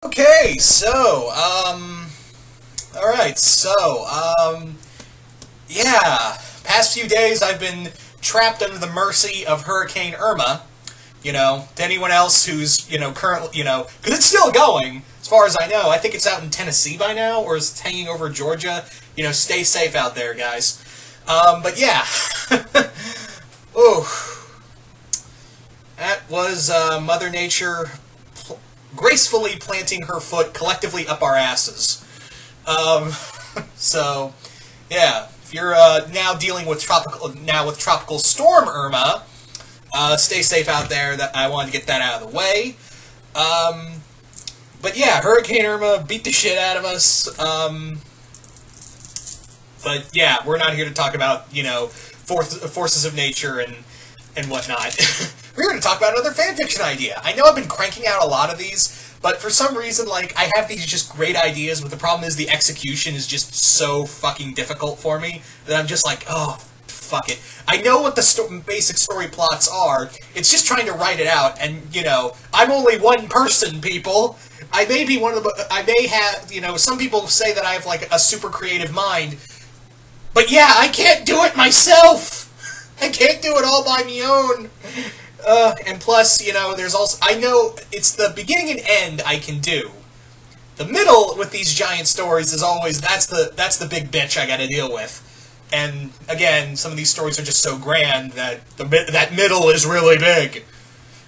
Okay, alright, yeah, past few days I've been trapped under the mercy of Hurricane Irma, to anyone else who's, currently, because it's still going, as far as I know. I think it's out in Tennessee by now, or is hanging over Georgia. Stay safe out there, guys. But yeah. Ooh. That was, Mother Nature gracefully planting her foot collectively up our asses. Um, so, yeah, if you're now dealing with tropical storm Irma, stay safe out there. That I wanted to get that out of the way. But yeah, Hurricane Irma beat the shit out of us. But yeah, we're not here to talk about forces of nature and whatnot. We're here to talk about another fanfiction idea. I know I've been cranking out a lot of these, but for some reason, I have these just great ideas, but the problem is the execution is just so fucking difficult for me that I'm just like, oh, fuck it. I know what the basic story plots are. It's just trying to write it out, and, I'm only one person, people. I may be I may have, some people say that I have, a super creative mind, but yeah, I can't do it myself! I can't do it all by me own! And plus, there's also, I know it's the beginning and end I can do. The middle with these giant stories is always, that's the big bitch I gotta deal with. And again, some of these stories are just so grand that that middle is really big.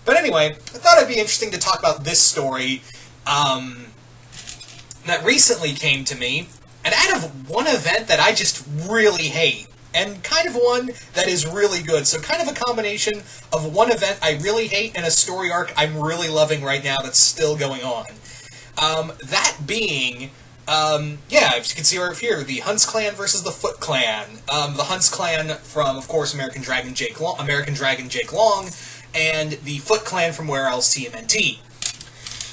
But anyway, I thought it'd be interesting to talk about this story, that recently came to me, and out of one event that I just really hate, and kind of one that is really good. So kind of a combination of one event I really hate and a story arc I'm really loving right now that's still going on. That being, yeah, as you can see right here, the Huntsclan versus the Foot Clan. The Huntsclan from, of course, American Dragon Jake Long, and the Foot Clan from Where Else TMNT.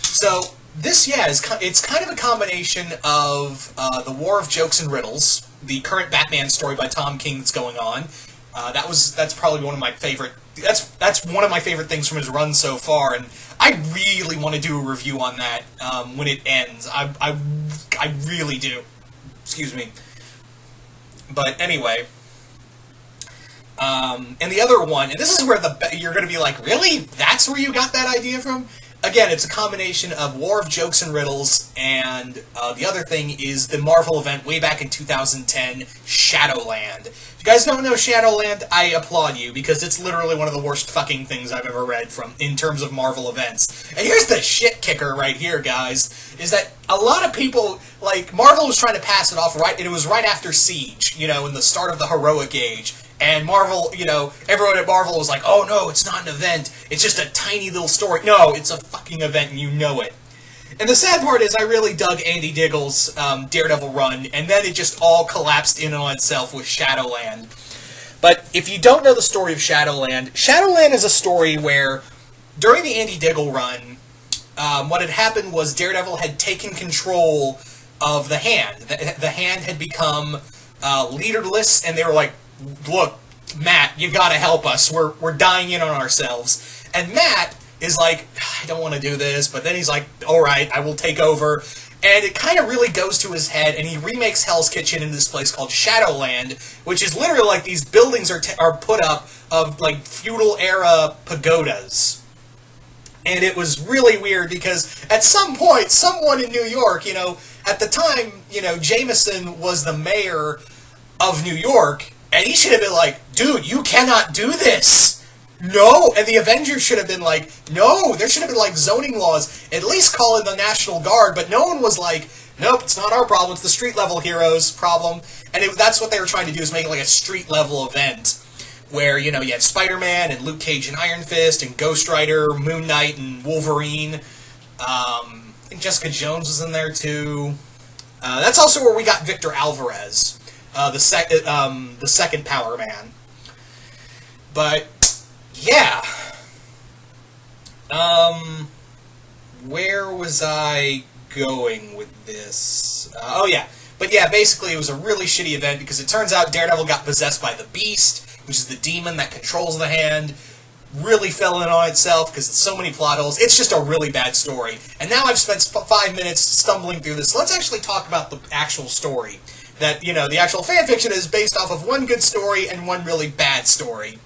So this, yeah, it's kind of a combination of the War of Jokes and Riddles, the current Batman story by Tom King that's going on. That's probably one of my favorite. That's one of my favorite things from his run so far, and I really want to do a review on that when it ends. I really do. Excuse me. But anyway, and the other one, and this is where you're going to be like, really? That's where you got that idea from? Again, it's a combination of War of Jokes and Riddles, and the other thing is the Marvel event way back in 2010, Shadowland. If you guys don't know Shadowland, I applaud you, because it's literally one of the worst fucking things I've ever read in terms of Marvel events. And here's the shit kicker right here, guys, is that a lot of people, Marvel was trying to pass it off and it was right after Siege, in the start of the Heroic Age. And Marvel, everyone at Marvel was like, oh no, it's not an event, it's just a tiny little story. No, it's a fucking event and you know it. And the sad part is I really dug Andy Diggle's Daredevil run, and then it just all collapsed in on itself with Shadowland. But if you don't know the story of Shadowland, Shadowland is a story where, during the Andy Diggle run, what had happened was Daredevil had taken control of the Hand. The Hand had become leaderless, and they were like, look, Matt, you gotta help us. We're dying in on ourselves. And Matt is like, I don't want to do this, but then he's like, alright, I will take over. And it kind of really goes to his head, and he remakes Hell's Kitchen in this place called Shadowland, which is literally these buildings are put up of, feudal-era pagodas. And it was really weird, because at some point, someone in New York, at the time, Jameson was the mayor of New York, and he should have been like, dude, you cannot do this! No! And the Avengers should have been like, no! There should have been, zoning laws. At least call in the National Guard, but no one was like, nope, it's not our problem, it's the street-level heroes' problem. And that's what they were trying to do, is make it a street-level event. Where, you had Spider-Man, and Luke Cage and Iron Fist, and Ghost Rider, Moon Knight, and Wolverine. I think Jessica Jones was in there, too. That's also where we got Victor Alvarez. The second Power Man. But, yeah. Where was I going with this? Oh, yeah. But yeah, basically it was a really shitty event, because it turns out Daredevil got possessed by the Beast, which is the demon that controls the Hand. really fell in on itself because there's so many plot holes. It's just a really bad story. And now I've spent 5 minutes stumbling through this. Let's actually talk about the actual story. That, the actual fanfiction is based off of one good story and one really bad story.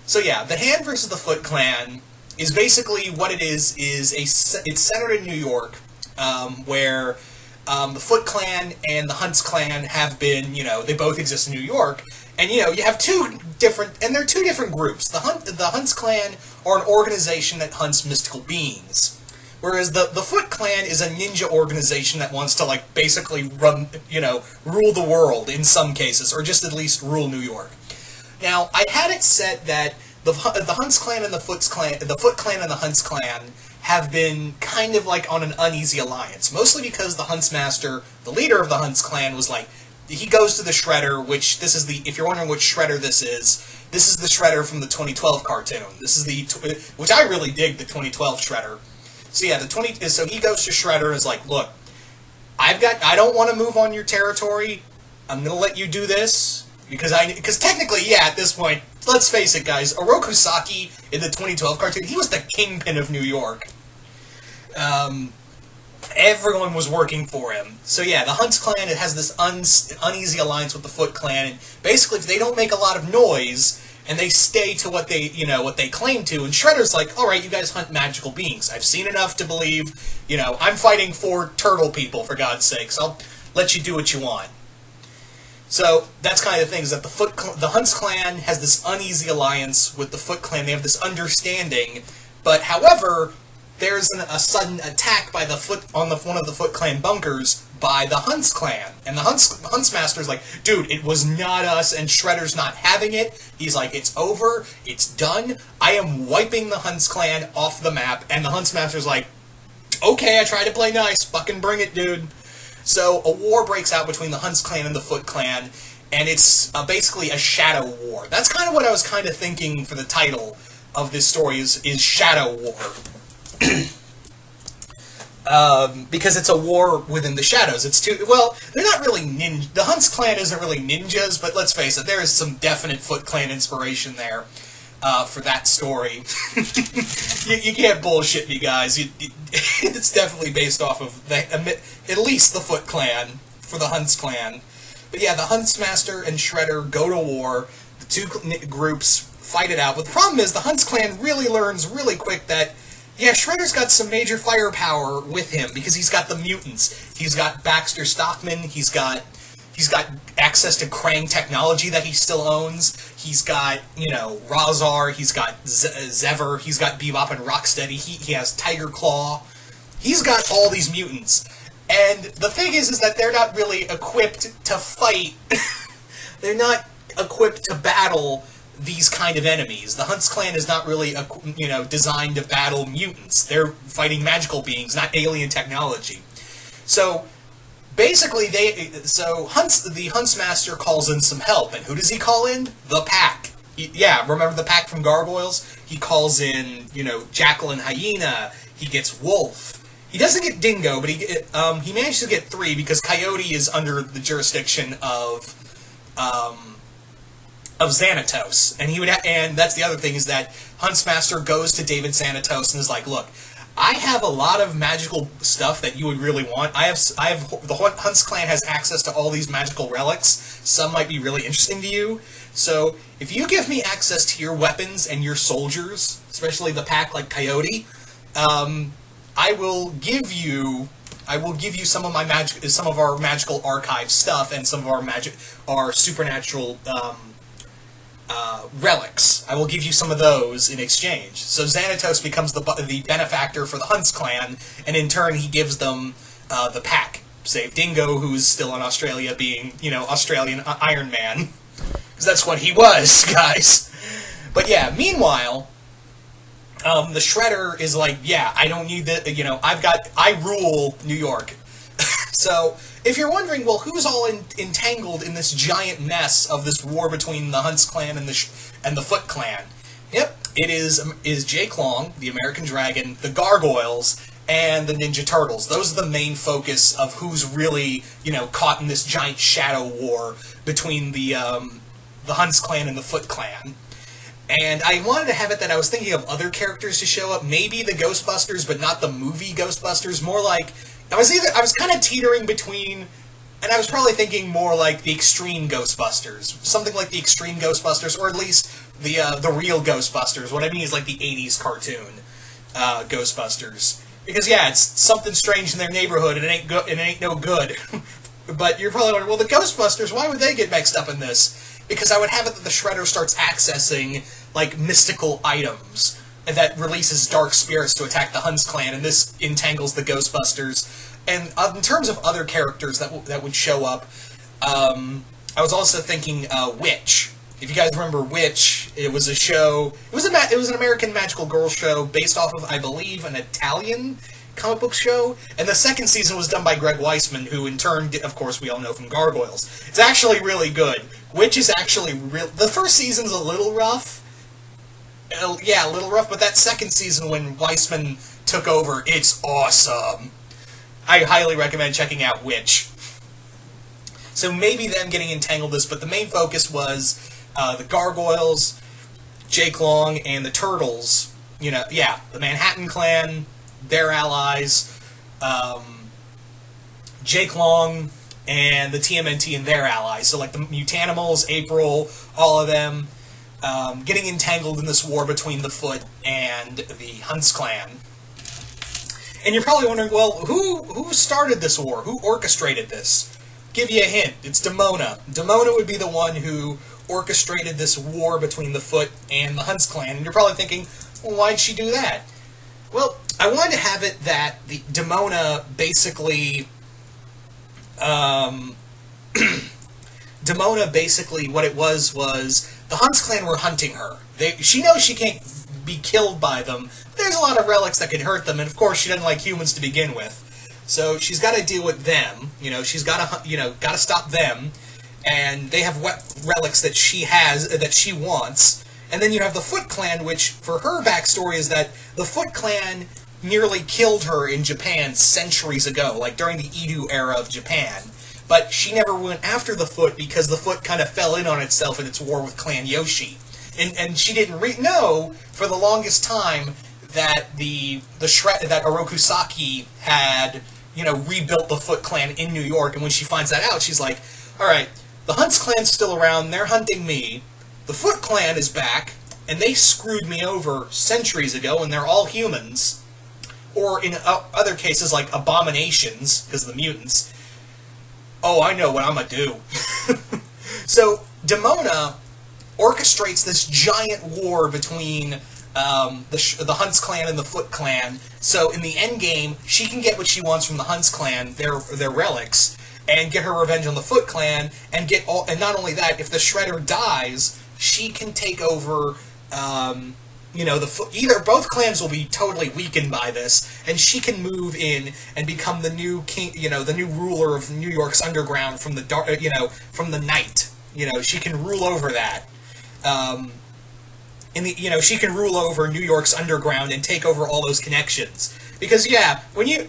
So yeah, The Hand versus the Foot Clan is basically what it is it's centered in New York, where the Foot Clan and the Huntsclan have been, they both exist in New York. And, you have they're two different groups. The Huntsclan are an organization that hunts mystical beings. Whereas the Foot Clan is a ninja organization that wants to, basically run, rule the world in some cases, or just at least rule New York. Now, I had it set that the Huntsclan and the Foot Clan and the Huntsclan have been kind of on an uneasy alliance, mostly because the Huntsmaster, the leader of the Huntsclan, was he goes to the Shredder, which if you're wondering which Shredder this is the Shredder from the 2012 cartoon. This is which I really dig, the 2012 Shredder. So yeah, so he goes to Shredder and is like, look, I don't want to move on your territory. I'm gonna let you do this because technically, yeah, at this point, let's face it, guys, Oroku Saki in the 2012 cartoon, he was the kingpin of New York. Everyone was working for him. So yeah, the Huntsclan, it has this uneasy alliance with the Foot Clan, and basically if they don't make a lot of noise, and they stay to what they claim to, and Shredder's like, alright, you guys hunt magical beings. I've seen enough to believe, I'm fighting 4 turtle people, for God's sakes. I'll let you do what you want. So, that's kind of the thing, is that the Huntsclan has this uneasy alliance with the Foot Clan. They have this understanding, but however, there's a sudden attack by one of the Foot Clan bunkers by the Huntsclan. And the Huntsmaster's like, dude, it was not us, and Shredder's not having it. He's like, it's over, it's done, I am wiping the Huntsclan off the map. And the Huntsmaster's like, okay, I tried to play nice, fucking bring it, dude. So a war breaks out between the Huntsclan and the Foot Clan, and it's basically a shadow war. That's kind of what I was kind of thinking for the title of this story is Shadow War. Because it's a war within the shadows. They're not really ninja. The Huntsclan isn't really ninjas, but let's face it, there is some definite Foot Clan inspiration there for that story. you can't bullshit me, guys. It's definitely based off of at least the Foot Clan for the Huntsclan. But yeah, the Huntsmaster and Shredder go to war. The two groups fight it out. But the problem is the Huntsclan really learns really quick that yeah, Shredder's got some major firepower with him because he's got the mutants. He's got Baxter Stockman. He's got access to Krang technology that he still owns. He's got, Razar. He's got Zever. He's got Bebop and Rocksteady. He has Tiger Claw. He's got all these mutants. And the thing is that they're not really equipped to fight. They're not equipped to battle these kind of enemies. The Huntsclan is not really, designed to battle mutants. They're fighting magical beings, not alien technology. So, basically, the Huntsmaster calls in some help, and who does he call in? The Pack. Yeah, remember the Pack from Gargoyles? He calls in, Jackal and Hyena. He gets Wolf. He doesn't get Dingo, but he manages to get 3 because Coyote is under the jurisdiction of Xanatos, and that's the other thing is that Huntsmaster goes to David Xanatos and is like, look, I have a lot of magical stuff that you would really want. The Huntsclan has access to all these magical relics. Some might be really interesting to you. So if you give me access to your weapons and your soldiers, especially the Pack like Coyote, I will give you some of our magical archive stuff and some of our supernatural relics. I will give you some of those in exchange. So Xanatos becomes the benefactor for the Huntsclan, and in turn he gives them the Pack, save Dingo, who's still in Australia being, Australian Iron Man. Because that's what he was, guys. But yeah, meanwhile, the Shredder is like, yeah, I don't need I rule New York. So, if you're wondering, well, who's all entangled in this giant mess of this war between the Huntsclan and the Foot Clan? Yep, it is Jake Long, the American Dragon, the Gargoyles, and the Ninja Turtles. Those are the main focus of who's really, caught in this giant shadow war between the Huntsclan and the Foot Clan. And I wanted to have it that I was thinking of other characters to show up, maybe the Ghostbusters, but not the movie Ghostbusters, more like, I was kind of teetering between, and I was probably thinking more like the Extreme Ghostbusters, something like the Extreme Ghostbusters, or at least the real Ghostbusters. What I mean is like the 80s cartoon Ghostbusters. Because yeah, it's something strange in their neighborhood, and it ain't no good. But you're probably wondering, well, the Ghostbusters, why would they get mixed up in this? Because I would have it that the Shredder starts accessing, like, mystical items, and that releases dark spirits to attack the Huntsclan, and this entangles the Ghostbusters. And in terms of other characters that would show up, I was also thinking Witch. If you guys remember Witch, it was a show. It was an American magical girl show based off of, I believe, an Italian comic book show, and the second season was done by Greg Weisman, who in turn, of course, we all know from Gargoyles. It's actually really good. Witch is actually real. The first season's a little rough. Yeah, a little rough, but that second season when Weisman took over, it's awesome. I highly recommend checking out Witch. So maybe them getting entangled this, but the main focus was the Gargoyles, Jake Long, and the Turtles. You know, yeah, the Manhattan Clan, their allies, Jake Long, and the TMNT and their allies. So like the Mutanimals, April, all of them, getting entangled in this war between the Foot and the Huntsclan. And you're probably wondering, well, who started this war? Who orchestrated this? Give you a hint. It's Damona. Damona would be the one who orchestrated this war between the Foot and the Huntsclan. And you're probably thinking, well, why'd she do that? Well, I wanted to have it that the Damona basically, Damona basically, what it was the Huntsclan were hunting her. She knows she can't be killed by them. There's a lot of relics that could hurt them, and of course she doesn't like humans to begin with. So she's got to deal with them. You know, she's got to stop them, and they have relics that she has that she wants. And then you have the Foot Clan, which, for her backstory, is that the Foot Clan nearly killed her in Japan centuries ago, like during the Edo era of Japan. But she never went after the Foot because the Foot kind of fell in on itself in its war with Clan Yoshi. And she didn't know for the longest time that that Orokusaki had, rebuilt the Foot Clan in New York. And when she finds that out, she's like, all right, the Hunts Clan's still around, they're hunting me. The Foot Clan is back, and they screwed me over centuries ago, and they're all humans. Or in other cases, like abominations, because of the mutants. Oh, I know what I'm going to do. So, Damona orchestrates this giant war between the Hunts Clan and the Foot Clan. So, in the endgame, she can get what she wants from the Hunts Clan, their relics, and get her revenge on the Foot Clan, and not only that, if the Shredder dies, she can take over, both clans will be totally weakened by this, and she can move in and become the new king, the new ruler of New York's underground from the from the night. She can rule over that. She can rule over New York's underground and take over all those connections. Because yeah, when you're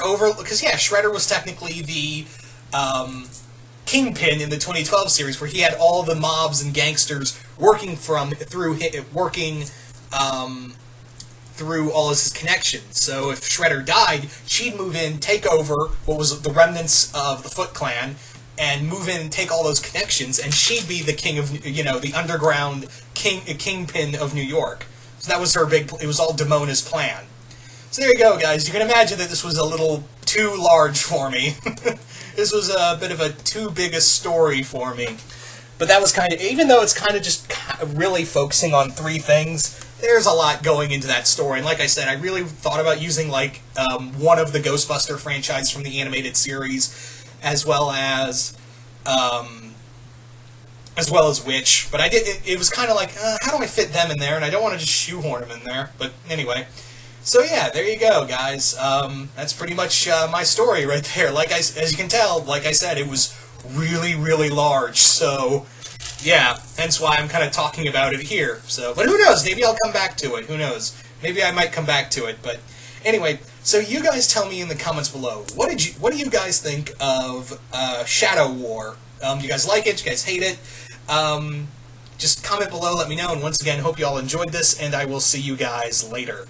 over, because yeah, Shredder was technically the Kingpin in the 2012 series, where he had all the mobs and gangsters working through all of his connections. So if Shredder died, she'd move in, take over what was the remnants of the Foot Clan, and move in and take all those connections, and she'd be the king of, the underground kingpin of New York. So that was it was all Damona's plan. So there you go, guys. You can imagine that this was a little too large for me. This was a bit of a too big a story for me. But that was even though it's kind of just really focusing on three things, there's a lot going into that story. And like I said, I really thought about using one of the Ghostbuster franchise from the animated series, as well as Witch. But I did. It was kind of like, how do I fit them in there? And I don't want to just shoehorn them in there. But anyway. So yeah, there you go, guys. That's pretty much my story right there. As you can tell, like I said, it was really, really large. So yeah, hence why I'm kind of talking about it here. So, but who knows? Maybe I'll come back to it. Who knows? Maybe I might come back to it. But anyway, so you guys tell me in the comments below. What do you guys think of Shadow War? Do you guys like it? Do you guys hate it? just comment below, let me know, and once again, hope you all enjoyed this, and I will see you guys later.